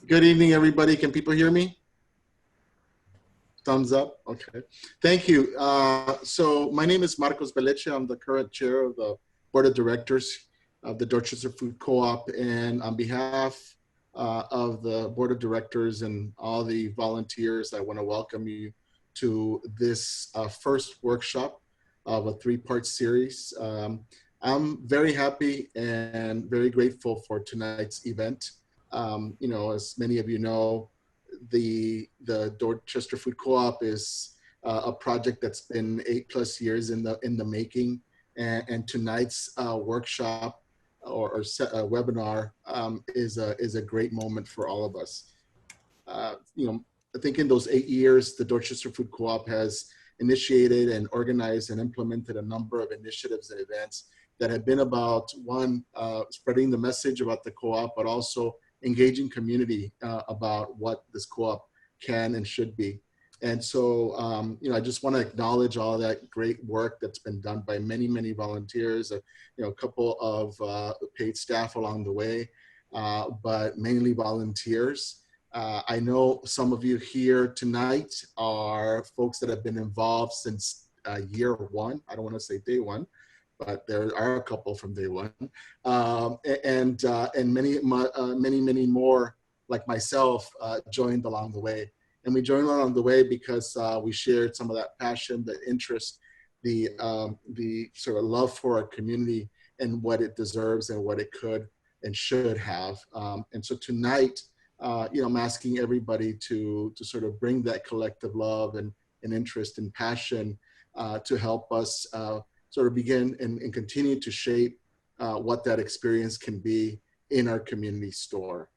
Good evening, everybody. Can people hear me? Thumbs up. Okay. Thank you. So my name is Marcos Beleche. I'm the current chair of the board of directors of the Dorchester Food Co-op. And on behalf of the board of directors and all the volunteers, I want to welcome you to this first workshop of a three-part series. I'm very happy and very grateful for tonight's event. As many of you know, the Dorchester Food Co-op is a project that's been 8+ years in the making, and tonight's workshop or webinar is a great moment for all of us. I think in those 8 years, the Dorchester Food Co-op has initiated and organized and implemented a number of initiatives and events that have been about, one, spreading the message about the co-op, but also engaging community about what this co-op can and should be. And so, I just want to acknowledge all that great work that's been done by many, many volunteers, a couple of paid staff along the way, but mainly volunteers. I know some of you here tonight are folks that have been involved since year one. I don't want to say day one, but there are a couple from day one, and many more like myself joined along the way. And we joined along the way because we shared some of that passion, the interest, the sort of love for our community and what it deserves and what it could and should have. And so tonight, I'm asking everybody to sort of bring that collective love and interest and passion to help us sort of begin and continue to shape what that experience can be in our community store.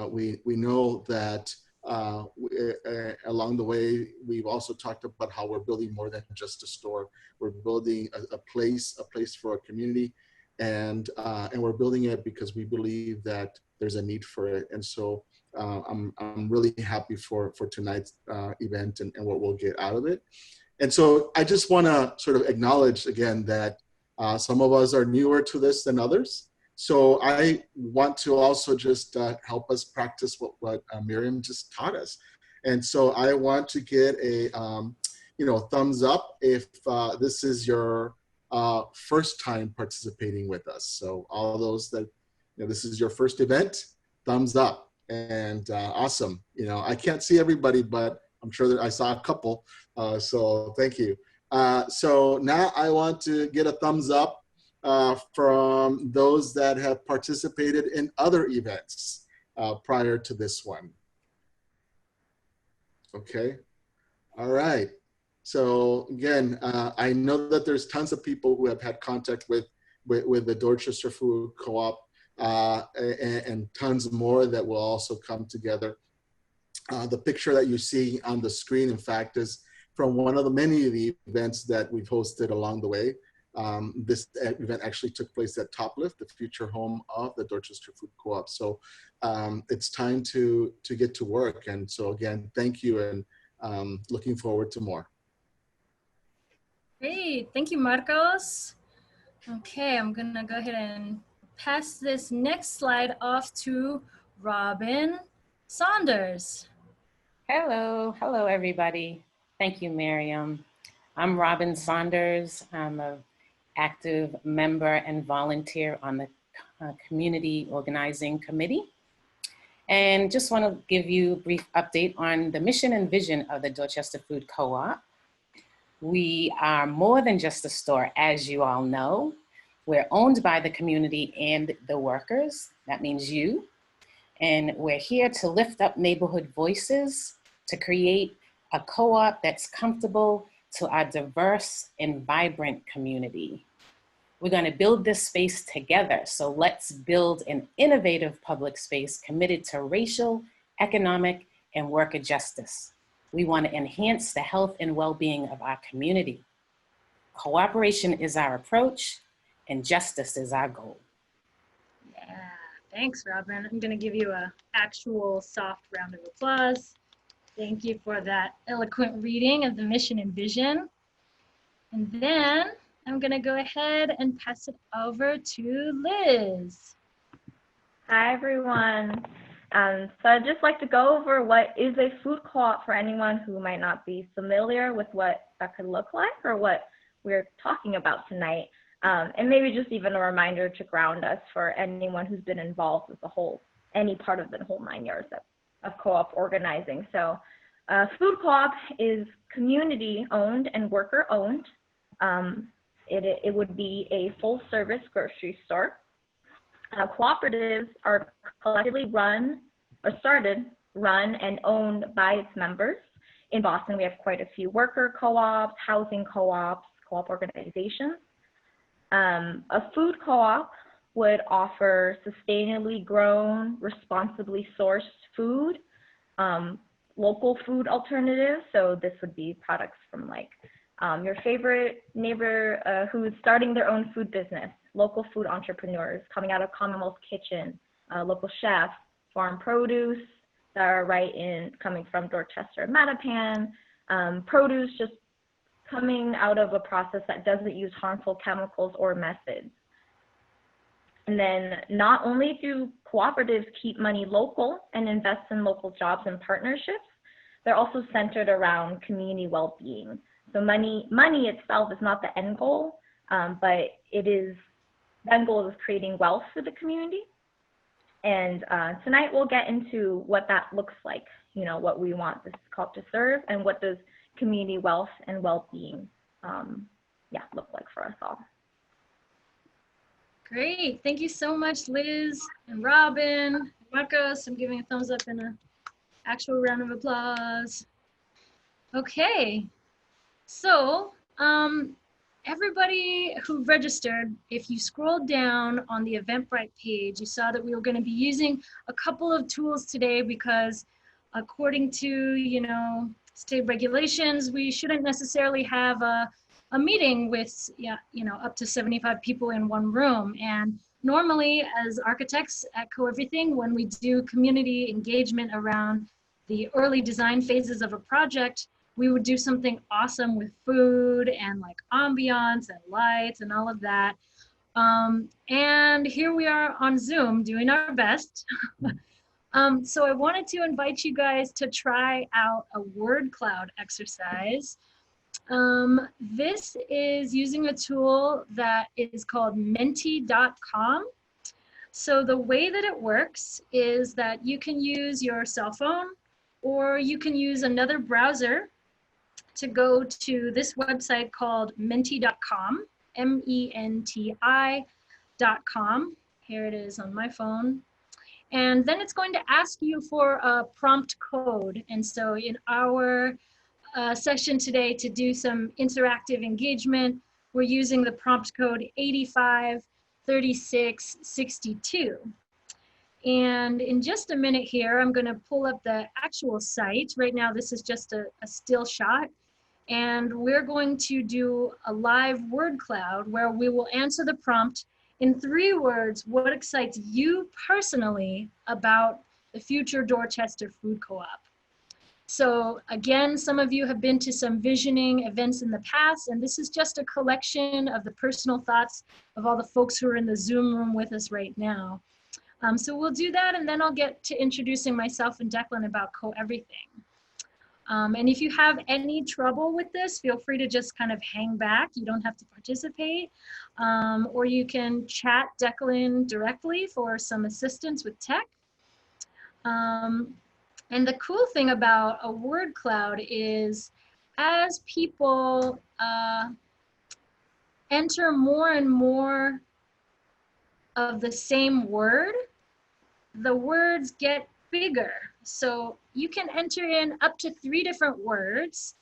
We know that along the way, we've also talked about how we're building more than just a store. We're building a place for our community, and we're building it because we believe that there's a need for it. And so I'm really happy for tonight's event and what we'll get out of it. And so I just want to sort of acknowledge again that some of us are newer to this than others. So I want to also just help us practice what Miriam just taught us. And so I want to get a thumbs up if this is your first time participating with us. So all those that, this is your first event, thumbs up. And awesome. I can't see everybody, but I'm sure that I saw a couple. So thank you. So now I want to get a thumbs up from those that have participated in other events prior to this one. Okay. All right. So again, I know that there's tons of people who have had contact with the Dorchester Food Co-op and tons more that will also come together. The picture that you see on the screen, in fact, is from one of the many of the events that we've hosted along the way. This event actually took place at Toplift, the future home of the Dorchester Food Co-op. So it's time to get to work. And so again, thank you, and looking forward to more. Great, thank you, Marcos. Okay, I'm gonna go ahead and pass this next slide off to Robin Saunders. Hello everybody. Thank you, Miriam. I'm Robin Saunders. I'm an active member and volunteer on the Community Organizing Committee. And just want to give you a brief update on the mission and vision of the Dorchester Food Co-op. We are more than just a store, as you all know. We're owned by the community and the workers. That means you. And we're here to lift up neighborhood voices, to create a co-op that's comfortable to our diverse and vibrant community. We're going to build this space together. So let's build an innovative public space committed to racial, economic, and worker justice. We want to enhance the health and well-being of our community. Cooperation is our approach, and justice is our goal. Yeah, thanks, Robin. I'm going to give you an actual soft round of applause. Thank you for that eloquent reading of the mission and vision. And then I'm going to go ahead and pass it over to Liz. Hi, everyone. So I'd just like to go over what is a food co-op for anyone who might not be familiar with what that could look like or what we're talking about tonight. And maybe just even a reminder to ground us for anyone who's been involved with the whole, any part of the whole 9 years of co-op organizing. So food co-op is community owned and worker owned. It would be a full service grocery store. Cooperatives are collectively run and owned by its members. In Boston, we have quite a few worker co-ops, housing co-ops, co-op organizations. A food co-op would offer sustainably grown, responsibly sourced food, local food alternatives. So this would be products from like your favorite neighbor who's starting their own food business, local food entrepreneurs coming out of Commonwealth Kitchen, local chefs, farm produce that are coming from Dorchester and Mattapan, produce just coming out of a process that doesn't use harmful chemicals or methods. And then not only do cooperatives keep money local and invest in local jobs and partnerships, they're also centered around community well-being. So money itself is not the end goal, but the end goal is creating wealth for the community. And tonight we'll get into what that looks like, what we want this co-op to serve and what does community wealth and well-being look like for us all. Great, thank you so much, Liz and Robin, Marcos. I'm giving a thumbs up and an actual round of applause. Okay, so everybody who registered, if you scroll down on the Eventbrite page, you saw that we were going to be using a couple of tools today because according to, state regulations, we shouldn't necessarily have a meeting with, up to 75 people in one room. And normally as architects at Everything, when we do community engagement around the early design phases of a project, we would do something awesome with food and like ambiance and lights and all of that. And here we are on Zoom doing our best. So I wanted to invite you guys to try out a word cloud exercise. This is using a tool that is called menti.com. So the way that it works is that you can use your cell phone or you can use another browser to go to this website called menti.com, MENTI.com. Here it is on my phone. And then it's going to ask you for a prompt code. And so in our session today to do some interactive engagement, we're using the prompt code 853662. And in just a minute here, I'm going to pull up the actual site. Right now, this is just a still shot. And we're going to do a live word cloud where we will answer the prompt in 3 words, what excites you personally about the future Dorchester Food Co-op. So again, some of you have been to some visioning events in the past, and this is just a collection of the personal thoughts of all the folks who are in the Zoom room with us right now. So we'll do that, and then I'll get to introducing myself and Declan about Everything. And if you have any trouble with this, feel free to just kind of hang back. You don't have to participate. Or you can chat Declan directly for some assistance with tech. And the cool thing about a word cloud is as people enter more and more of the same word, the words get bigger. So you can enter in up to 3 different words,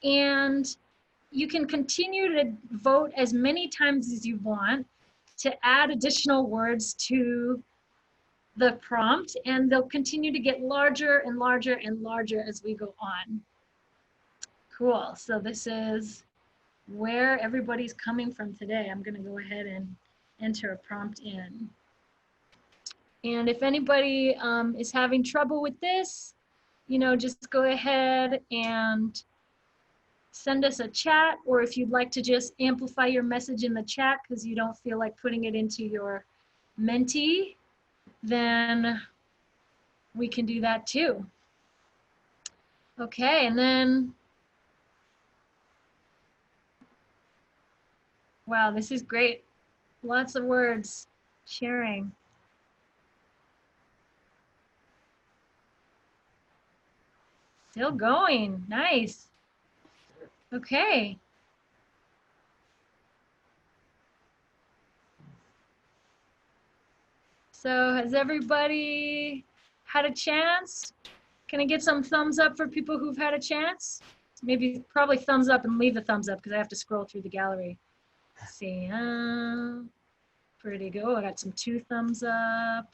and you can continue to vote as many times as you want to add additional words to the prompt, and they'll continue to get larger and larger and larger as we go on. Cool, so this is where everybody's coming from today. I'm gonna go ahead and enter a prompt in. And if anybody is having trouble with this, just go ahead and send us a chat, or if you'd like to just amplify your message in the chat because you don't feel like putting it into your Menti, then we can do that too. Okay, and then, wow, this is great. Lots of words, sharing. Still going, nice. Okay. So has everybody had a chance? Can I get some thumbs up for people who've had a chance? Maybe probably thumbs up and leave a thumbs up because I have to scroll through the gallery. Let's see, pretty good. I got some 2 thumbs up.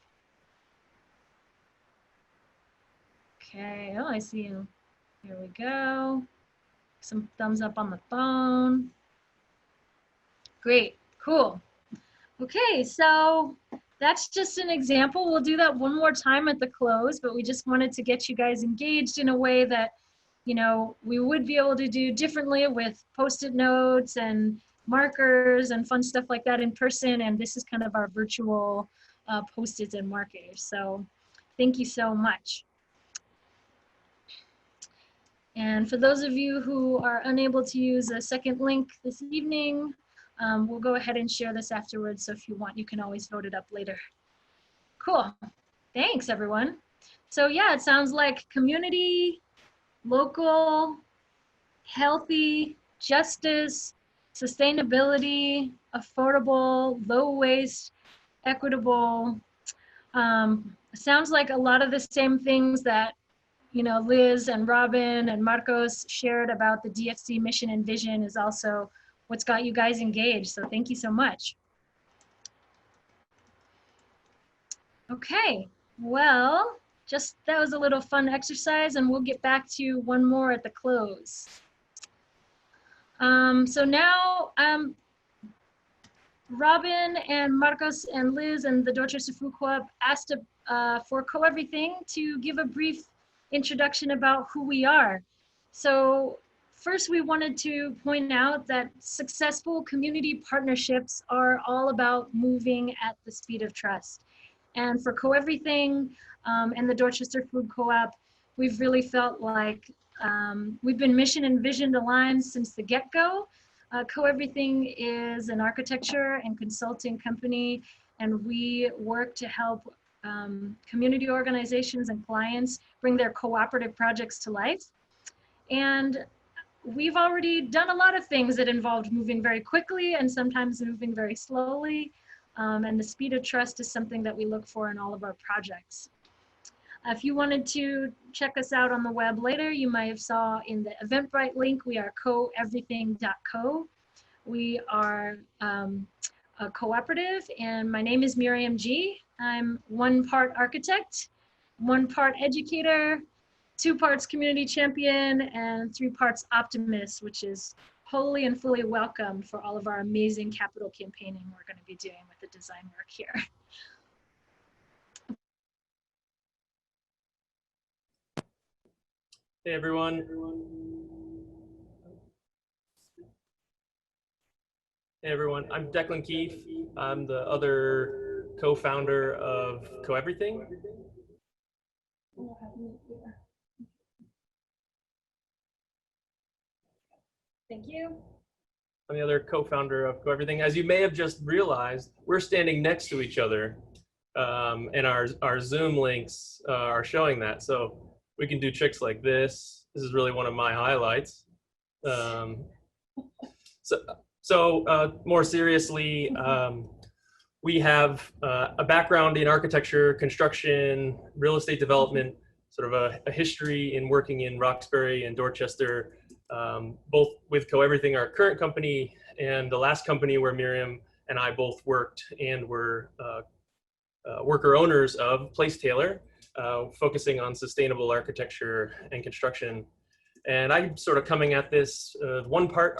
Okay, oh, I see you. Here we go. Some thumbs up on the phone. Great, cool. Okay, so that's just an example. We'll do that one more time at the close, but we just wanted to get you guys engaged in a way that, you know, we would be able to do differently with Post-it notes and markers and fun stuff like that in person. And this is kind of our virtual Post-its and markers. So thank you so much. And for those of you who are unable to use a second link this evening, we'll go ahead and share this afterwards. So if you want, you can always vote it up later. Cool. Thanks, everyone. So yeah, it sounds like community, local, healthy, justice, sustainability, affordable, low waste, equitable. Sounds like a lot of the same things that, you know, Liz and Robin and Marcos shared about the DFC mission and vision is also what's got you guys engaged. So thank you so much. Okay, well, just that was a little fun exercise and we'll get back to one more at the close. So now Robin and Marcos and Liz and the Dorchester Food Co-op asked for Co-Everything to give a brief introduction about who we are. So first we wanted to point out that successful community partnerships are all about moving at the speed of trust. And for Co-Everything and the Dorchester Food Co-op, we've really felt like we've been mission and vision aligned since the get-go. Co-Everything is an architecture and consulting company, and we work to help community organizations and clients bring their cooperative projects to life. And we've already done a lot of things that involved moving very quickly and sometimes moving very slowly. And the speed of trust is something that we look for in all of our projects. If you wanted to check us out on the web later, you might have saw in the Eventbrite link, we are coeverything.co. We are a cooperative, and my name is Miriam G. I'm 1 part architect, 1 part educator, 2 parts community champion, and 3 parts optimist, which is wholly and fully welcomed for all of our amazing capital campaigning we're going to be doing with the design work here. Hey everyone. Hey everyone, I'm Declan Keefe. I'm the other co-founder of Co-Everything. Thank you. I'm the other co-founder of Co-Everything. As you may have just realized, we're standing next to each other, and our Zoom links are showing that. So we can do tricks like this. This is really one of my highlights. So more seriously, we have a background in architecture, construction, real estate development, sort of a history in working in Roxbury and Dorchester, both with Co-Everything, our current company, and the last company where Miriam and I both worked and were worker owners of Place Taylor, focusing on sustainable architecture and construction. And I'm sort of coming at this 1 part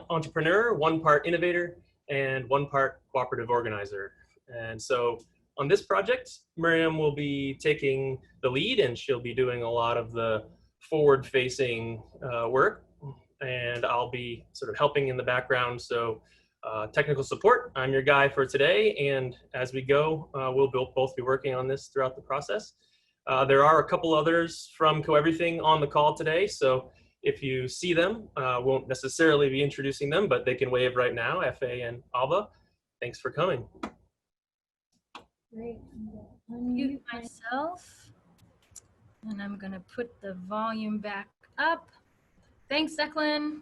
entrepreneur, 1 part innovator, and 1 part cooperative organizer. And so on this project, Miriam will be taking the lead, and she'll be doing a lot of the forward-facing work, and I'll be sort of helping in the background. So technical support, I'm your guy for today, and as we go, we'll both be working on this throughout the process. There are a couple others from Coeverything on the call today, so if you see them, won't necessarily be introducing them, but they can wave right now, Fa and Alba. Thanks for coming. Great. I'm going to unmute myself, and I'm going to put the volume back up. Thanks, Declan.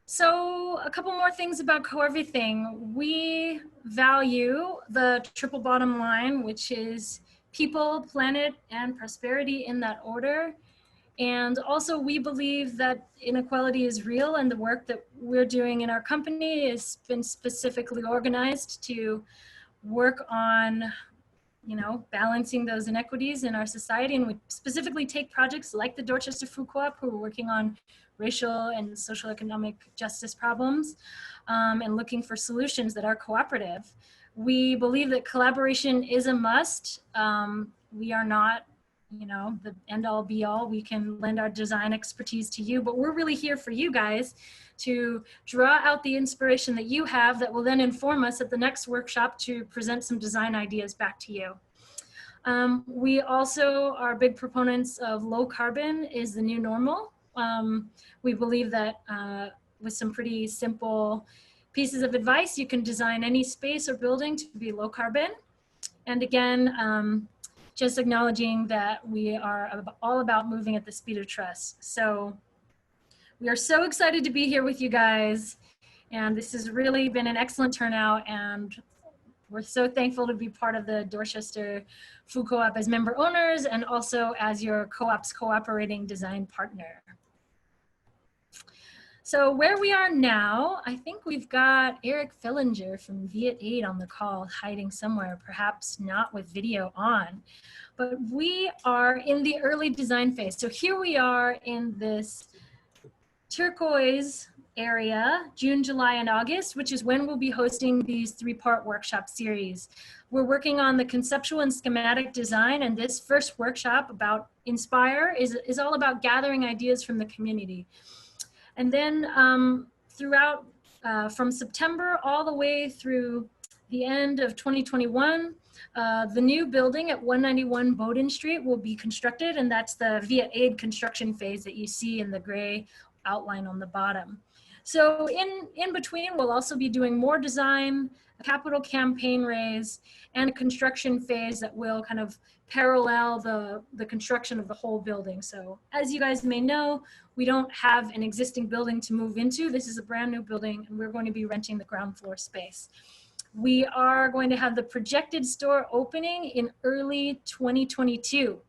So a couple more things about Coeverything. We value the triple bottom line, which is people, planet, and prosperity in that order. And also we believe that inequality is real, and the work that we're doing in our company has been specifically organized to work on, you know, balancing those inequities in our society. And we specifically take projects like the Dorchester Food Co-op, who are working on racial and social economic justice problems, and looking for solutions that are cooperative. We believe that collaboration is a must. We are not, you know, the end all be all. We can lend our design expertise to you, but we're really here for you guys to draw out the inspiration that you have that will then inform us at the next workshop to present some design ideas back to you. We also are big proponents of low carbon is the new normal. We believe that with some pretty simple pieces of advice, you can design any space or building to be low carbon. And again, just acknowledging that we are all about moving at the speed of trust. So we are so excited to be here with you guys. And this has really been an excellent turnout. And we're so thankful to be part of the Dorchester Food Co-op as member owners and also as your co-op's cooperating design partner. So where we are now, I think we've got Eric Fillinger from Viet8 on the call, hiding somewhere, perhaps not with video on. But we are in the early design phase. So here we are in this turquoise area, June, July, and August, which is when we'll be hosting these three-part workshop series. We're working on the conceptual and schematic design, and this first workshop about Inspire is all about gathering ideas from the community. And then throughout, from September all the way through the end of 2021, the new building at 191 Bowdoin Street will be constructed, and that's the Viet8 construction phase that you see in the gray outline on the bottom. So in between, we'll also be doing more design, a capital campaign raise, and a construction phase that will kind of parallel the construction of the whole building. So as you guys may know, we don't have an existing building to move into. This is a brand new building, and we're going to be renting the ground floor space. We are going to have the projected store opening in early 2022.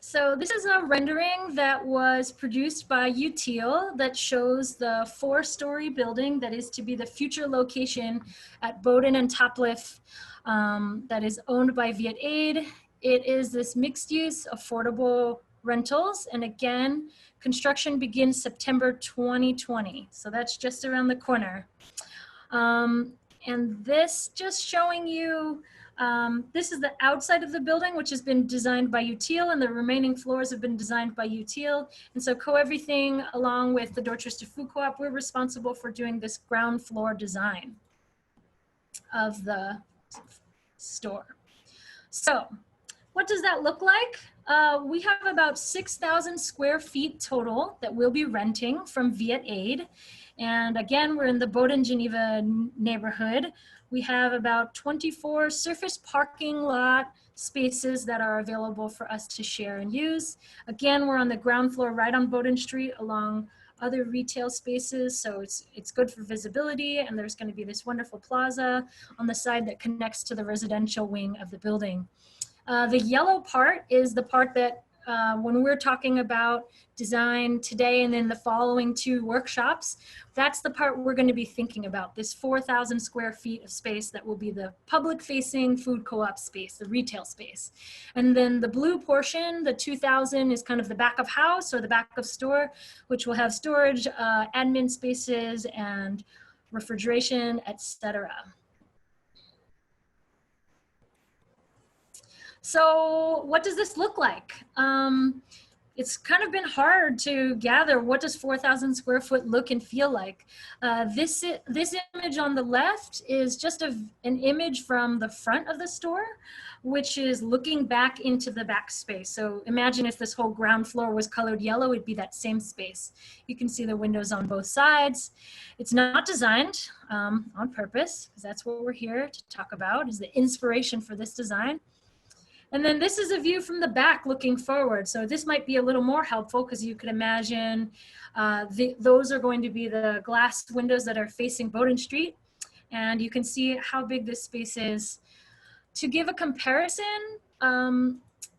So this is a rendering that was produced by Util that shows the 4-story building that is to be the future location at Bowdoin and Topliff that is owned by Viet8. It is this mixed-use, affordable rentals. And again, construction begins September 2020. So that's just around the corner. And this just showing you, this is the outside of the building, which has been designed by Util, and the remaining floors have been designed by Util. And so Coeverything, along with the Dorchester Food Co-op, we're responsible for doing this ground floor design of the store. So what does that look like? We have about 6,000 square feet total that we'll be renting from Viet8. And again, we're in the Bowdoin, Geneva neighborhood. We have about 24 surface parking lot spaces that are available for us to share and use. Again, we're on the ground floor right on Bowdoin Street along other retail spaces, so it's good for visibility, and there's going to be this wonderful plaza on the side that connects to the residential wing of the building. The yellow part is the part that when we're talking about design today and then the following 2 workshops, that's the part we're going to be thinking about, this 4,000 square feet of space that will be the public-facing food co-op space, the retail space. And then the blue portion, the 2,000, is kind of the back of house or the back of store, which will have storage, admin spaces, and refrigeration, etc. So what does this look like? it's kind of been hard to gather what does 4,000 square foot look and feel like. This image on the left is just an image from the front of the store, which is looking back into the back space. So imagine if this whole ground floor was colored yellow, it'd be that same space. You can see the windows on both sides. It's not designed on purpose, because that's what we're here to talk about, is the inspiration for this design. And then this is a view from the back looking forward. So this might be a little more helpful, because you could imagine those are going to be the glass windows that are facing Bowdoin Street. And you can see how big this space is. To give a comparison,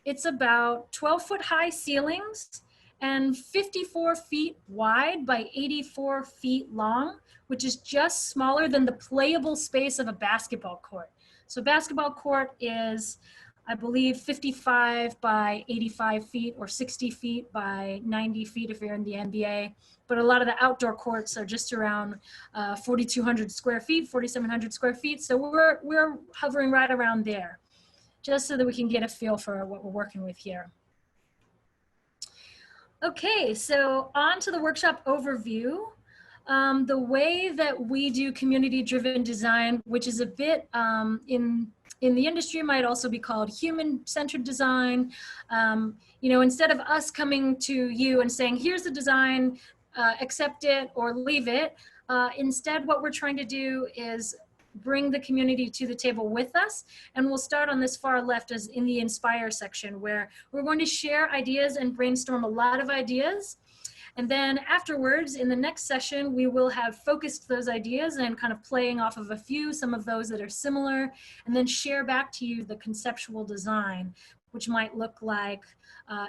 it's about 12-foot high ceilings and 54 feet wide by 84 feet long, which is just smaller than the playable space of a basketball court. So basketball court is, I believe, 55 by 85 feet or 60 feet by 90 feet if you're in the NBA. But a lot of the outdoor courts are just around 4,200 square feet, 4,700 square feet. So we're hovering right around there, just so that we can get a feel for what we're working with here. Okay, so on to the workshop overview. The way that we do community-driven design, which is a bit in the industry might also be called human-centered design. You know, instead of us coming to you and saying, here's the design, accept it or leave it, instead what we're trying to do is bring the community to the table with us. And we'll start on this far left as in the inspire section, where we're going to share ideas and brainstorm a lot of ideas. And then afterwards, in the next session, we will have focused those ideas and kind of playing off of a few, some of those that are similar, and then share back to you the conceptual design, which might look like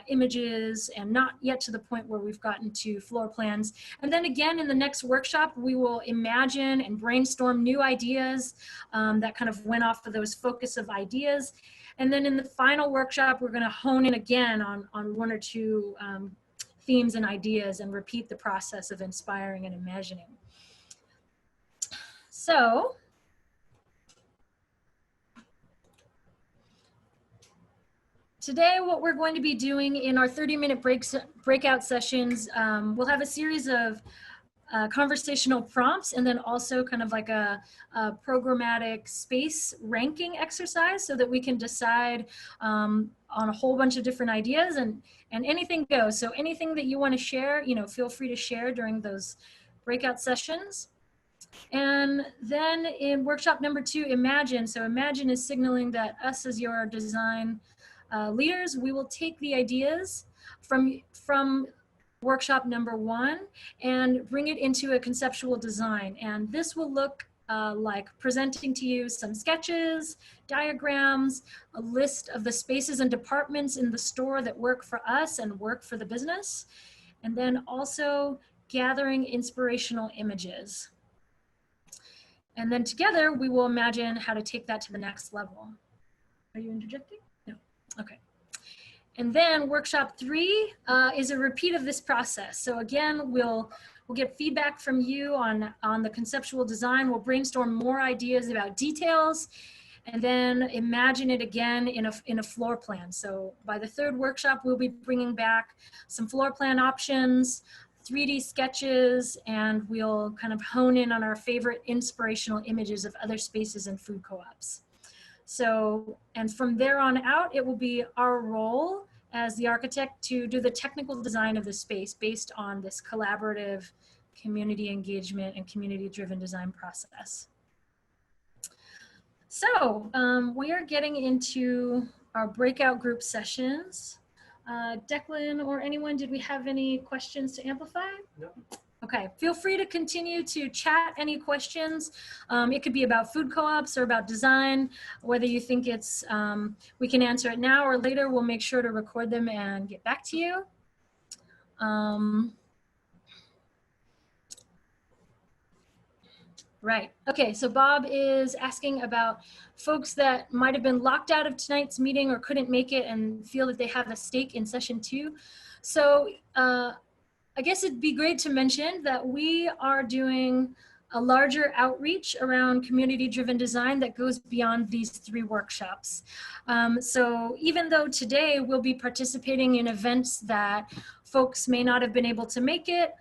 images and not yet to the point where we've gotten to floor plans. And then again, in the next workshop, we will imagine and brainstorm new ideas that kind of went off of those focus of ideas. And then in the final workshop, we're going to hone in again on one or two themes and ideas and repeat the process of inspiring and imagining. So, today what we're going to be doing in our 30-minute breakout sessions, we'll have a series of conversational prompts and then also kind of like a programmatic space ranking exercise so that we can decide on a whole bunch of different ideas and anything goes. So anything that you want to share, you know, feel free to share during those breakout sessions. And then in workshop number 2, imagine. So imagine is signaling that us as your design leaders, we will take the ideas from workshop number 1 and bring it into a conceptual design. And this will look like presenting to you some sketches, diagrams, a list of the spaces and departments in the store that work for us and work for the business, and then also gathering inspirational images. And then together we will imagine how to take that to the next level. Are you interjecting? No. Okay. And then workshop 3 is a repeat of this process. So again, we'll get feedback from you on the conceptual design. We'll brainstorm more ideas about details, and then imagine it again in a floor plan. So by the 3rd workshop, we'll be bringing back some floor plan options, 3D sketches, and we'll kind of hone in on our favorite inspirational images of other spaces and food co-ops. So, and from there on out, it will be our role as the architect to do the technical design of the space based on this collaborative community engagement and community-driven design process. So we are getting into our breakout group sessions. Declan or anyone, did we have any questions to amplify? No. Okay, feel free to continue to chat any questions. It could be about food co-ops or about design, whether you think it's, we can answer it now or later. We'll make sure to record them and get back to you. Right, okay, so Bob is asking about folks that might have been locked out of tonight's meeting or couldn't make it and feel that they have a stake in session 2. So I guess it'd be great to mention that we are doing a larger outreach around community-driven design that goes beyond these 3 workshops. So even though today we'll be participating in events that folks may not have been able to make it,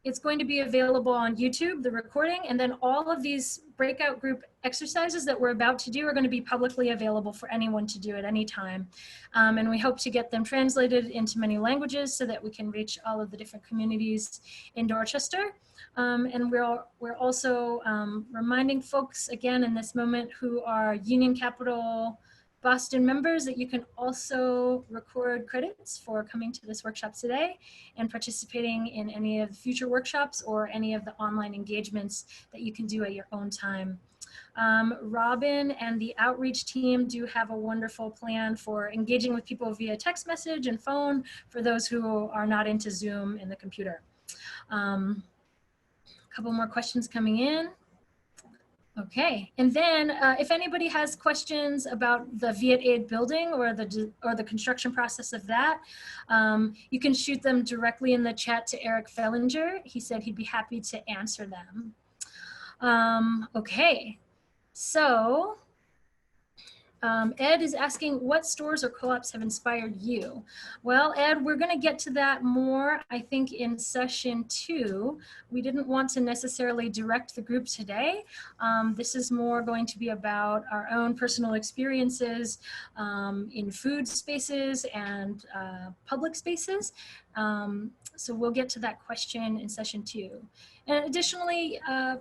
it's going to be available on YouTube, the recording, and then all of these breakout group exercises that we're about to do are going to be publicly available for anyone to do at any time. And we hope to get them translated into many languages so that we can reach all of the different communities in Dorchester. And we're also reminding folks again in this moment who are Union Capital Boston members that you can also record credits for coming to this workshop today and participating in any of the future workshops or any of the online engagements that you can do at your own time. Robin and the outreach team do have a wonderful plan for engaging with people via text message and phone for those who are not into Zoom and the computer. A couple more questions coming in. Okay, and then if anybody has questions about the Viet Aid building or the construction process of that, you can shoot them directly in the chat to Eric Fellinger. He said he'd be happy to answer them. Okay, so Ed is asking what stores or co-ops have inspired you? Well, Ed, we're going to get to that more, I think, in session 2. We didn't want to necessarily direct the group today. This is more going to be about our own personal experiences in food spaces and public spaces. So we'll get to that question in session 2. And additionally,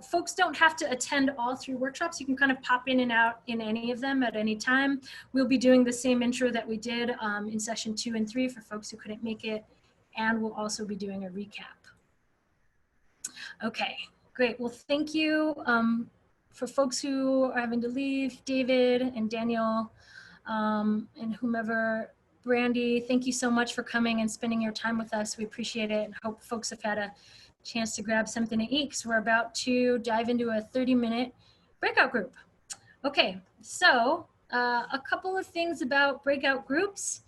folks don't have to attend all 3 workshops. You can kind of pop in and out in any of them at any time. We'll be doing the same intro that we did in session 2 and 3 for folks who couldn't make it. And we'll also be doing a recap. Okay, great. Well, thank you for folks who are having to leave, David and Daniel and whomever. Brandy, thank you so much for coming and spending your time with us. We appreciate it and hope folks have had a chance to grab something to eat because we're about to dive into a 30-minute breakout group. Okay, so a couple of things about breakout groups.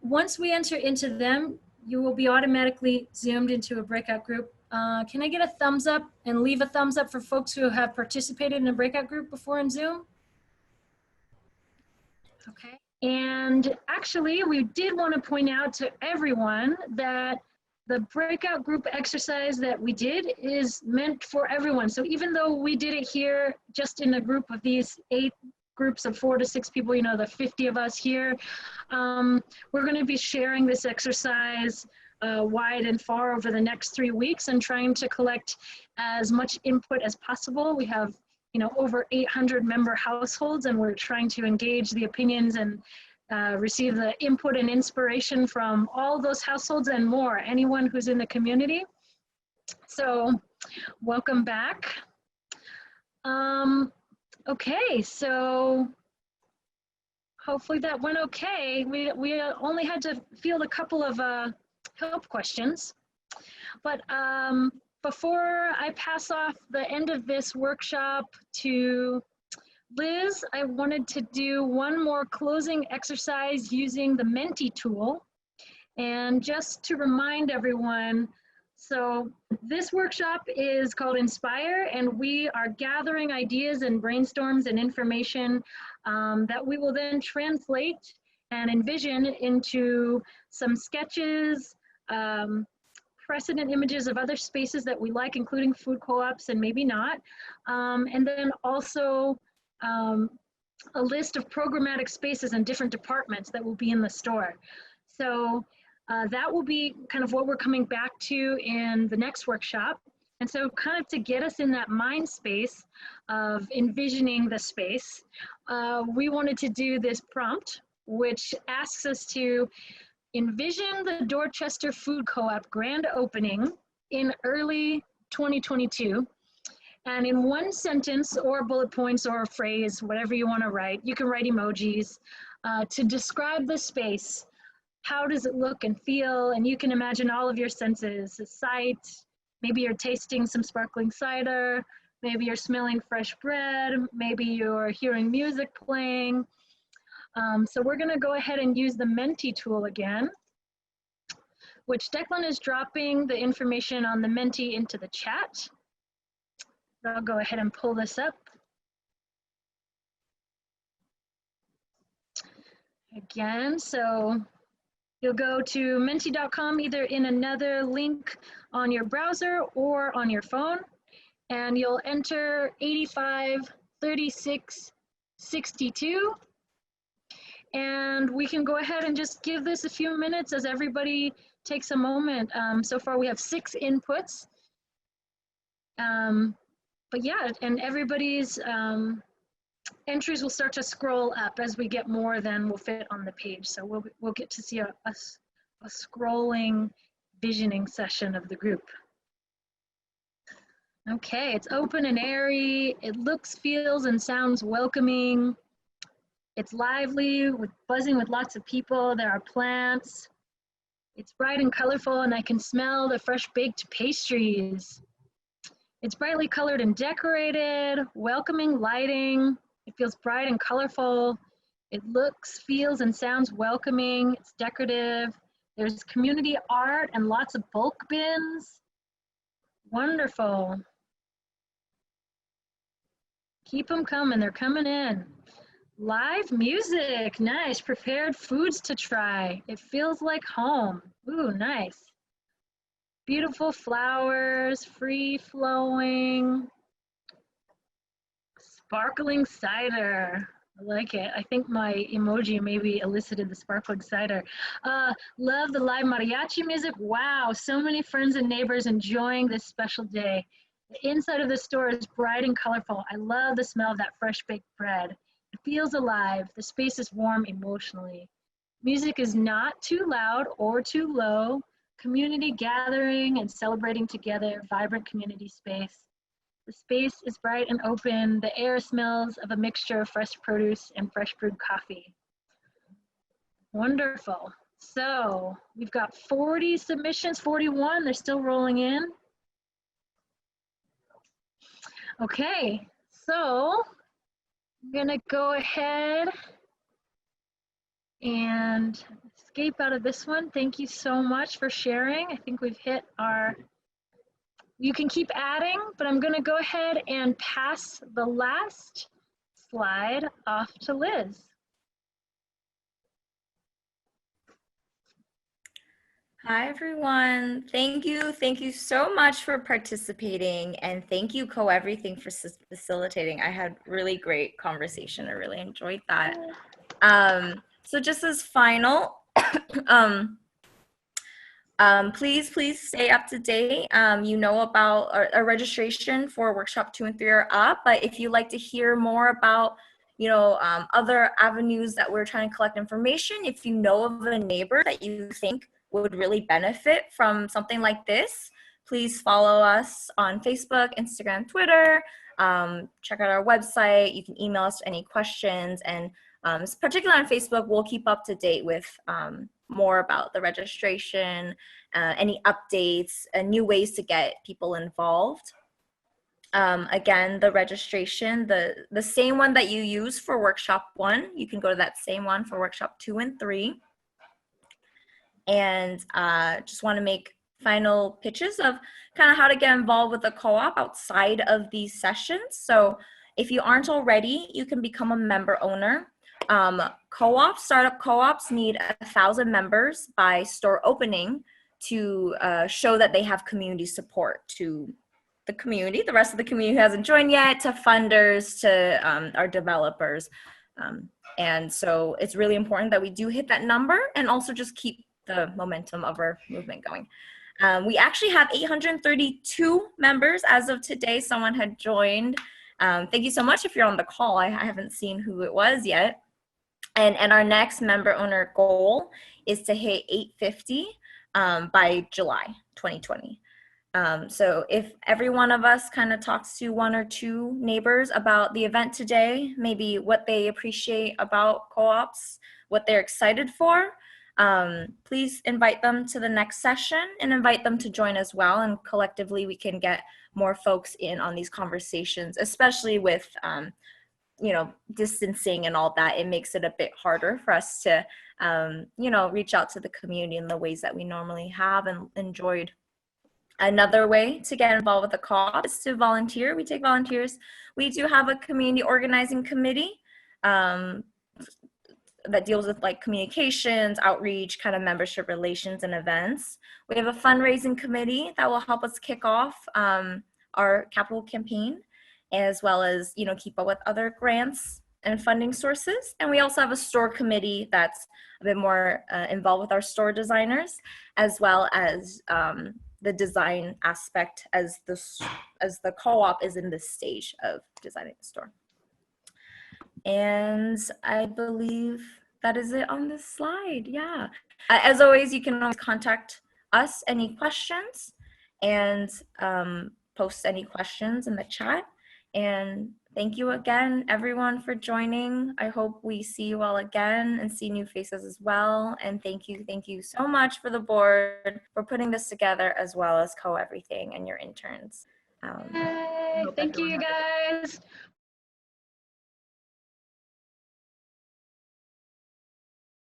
Once we enter into them, you will be automatically zoomed into a breakout group. Can I get a thumbs up and leave a thumbs up for folks who have participated in a breakout group before in Zoom? Okay. And actually, we did want to point out to everyone that the breakout group exercise that we did is meant for everyone. So even though we did it here just in a group of these 8 groups of 4 to 6 people, you know, the 50 of us here, we're going to be sharing this exercise wide and far over the next 3 weeks and trying to collect as much input as possible. We have, you know, over 800 member households, and we're trying to engage the opinions and receive the input and inspiration from all those households and more, anyone who's in the community. So welcome back. Okay, so hopefully that went okay. We only had to field a couple of help questions, but before I pass off the end of this workshop to Liz, I wanted to do one more closing exercise using the Menti tool. And just to remind everyone, so this workshop is called Inspire, and we are gathering ideas and brainstorms and information that we will then translate and envision into some sketches, precedent images of other spaces that we like, including food co-ops and maybe not. And then also a list of programmatic spaces and different departments that will be in the store. So that will be kind of what we're coming back to in the next workshop. And so kind of to get us in that mind space of envisioning the space, we wanted to do this prompt, which asks us to envision the Dorchester Food Co-op grand opening in early 2022. And in one sentence or bullet points or a phrase, whatever you want to write, you can write emojis to describe the space. How does it look and feel? And you can imagine all of your senses, the sight, maybe you're tasting some sparkling cider, maybe you're smelling fresh bread, maybe you're hearing music playing. So we're going to go ahead and use the Menti tool again. which Declan is dropping the information on the Menti into the chat. I'll go ahead and pull this up. Again, so you'll go to menti.com either in another link on your browser or on your phone, and you'll enter 853662. And we can go ahead and just give this a few minutes as everybody takes a moment. So far we have 6 inputs. But yeah, and everybody's entries will start to scroll up as we get more than will fit on the page. So we'll get to see a scrolling visioning session of the group. Okay, it's open and airy. It looks, feels, and sounds welcoming. It's lively, buzzing with lots of people. There are plants. It's bright and colorful, and I can smell the fresh baked pastries. It's brightly colored and decorated, welcoming lighting. It feels bright and colorful. It looks, feels, and sounds welcoming. It's decorative. There's community art and lots of bulk bins. Wonderful. Keep them coming, they're coming in. Live music, nice. Prepared foods to try. It feels like home. Ooh, nice. Beautiful flowers, free flowing. Sparkling cider. I like it. I think my emoji maybe elicited the sparkling cider. Love the live mariachi music. Wow, so many friends and neighbors enjoying this special day. The inside of the store is bright and colorful. I love the smell of that fresh baked bread. It feels alive. The space is warm emotionally. Music is not too loud or too low. Community gathering and celebrating together, vibrant community space. The space is bright and open. The air smells of a mixture of fresh produce and fresh brewed coffee. Wonderful. So we've got 40 submissions, 41, they're still rolling in. Okay, so I'm gonna go ahead and escape out of this one. Thank you so much for sharing. I think we've hit our, you can keep adding, but I'm gonna go ahead and pass the last slide off to Liz. Hi, everyone. Thank you so much for participating, and thank you, Everything, for facilitating. I had really great conversation. I really enjoyed that. So just as final, please stay up to date. You know about our registration for workshop 2 and 3 are up, but if you'd like to hear more about other avenues that we're trying to collect information, if you know of a neighbor that you think would really benefit from something like this, please follow us on Facebook, Instagram, Twitter. Check out our website. You can email us any questions, and particularly on Facebook, we'll keep up to date with more about the registration, any updates, and new ways to get people involved. Again, the registration, the same one that you use for workshop 1, you can go to that same one for workshop 2 and 3. And just want to make final pitches of kind of how to get involved with the co-op outside of these sessions. So if you aren't already, you can become a member owner. Startup co-ops need 1,000 members by store opening to show that they have community support to the community, the rest of the community who hasn't joined yet, to funders, to our developers. And so it's really important that we do hit that number and also just keep the momentum of our movement going. We actually have 832 members as of today. Someone had joined. Thank you so much if you're on the call. I haven't seen who it was yet. And our next member owner goal is to hit 850 by July 2020. So if every one of us kind of talks to 1 or 2 neighbors about the event today, maybe what they appreciate about co-ops, what they're excited for, please invite them to the next session and invite them to join as well. And collectively, we can get more folks in on these conversations, especially with you know, distancing and all that, it makes it a bit harder for us to, you know, reach out to the community in the ways that we normally have and enjoyed. Another way to get involved with the co-op is to volunteer. We take volunteers. We do have a community organizing committee that deals with like communications, outreach, kind of membership relations and events. We have a fundraising committee that will help us kick off our capital campaign, as well as, you know, keep up with other grants and funding sources. And we also have a store committee that's a bit more involved with our store designers, as well as the design aspect as the co-op is in this stage of designing the store. And I believe that is it on this slide. Yeah. As always, you can always contact us any questions and post any questions in the chat. And thank you again, everyone, for joining. I hope we see you all again and see new faces as well. And thank you so much for the board for putting this together, as well as Co-Everything and your interns. Yay, thank you, guys.